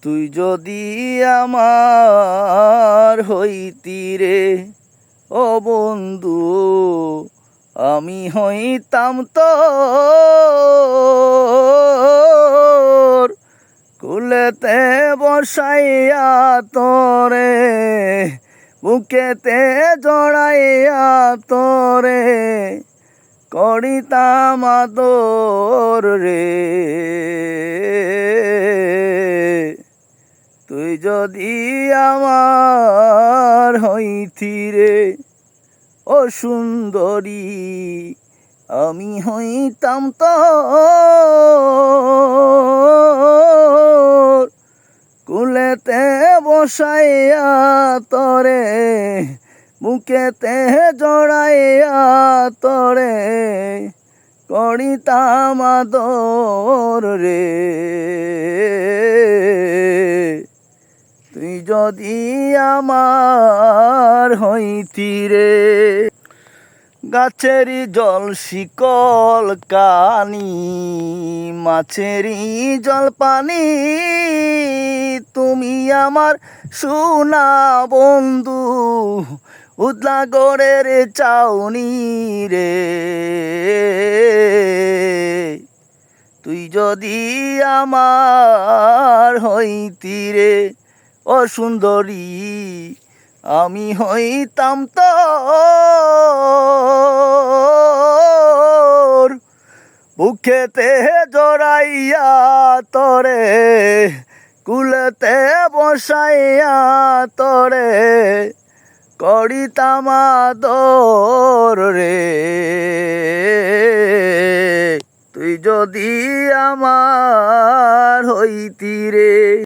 তুই যদি আমার হইতি রে ও বন্ধু, আমি হইতাম তোর কুলেতে বসাইয়া তোরে, বুকেতে জড়াইয়া তোরে করিতাম আদর রে। তুই যদি আমার হইতি রে ও সুন্দরী, আমি হইতাম তোর কুলেতে বসাইয়া তোরে, বুকেতে জড়াইয়া তোরে করিতাম আদর রে। তুই যদি আমার হইতি রে। গাছেরই জল শিকল কানি, মাছেরই জল পানি, তুমি আমার সোনা বন্ধু, উদলাগড়ের চাউনি রে। তুই যদি আমার হইতি রে ও সুন্দরী, আমি হইতাম তোর বুকেতে জড়াইয়া তোরে, কুলেতে বসাইয়া তোরে করিতাম আদর রে। তুই যদি আমার হইতি রে।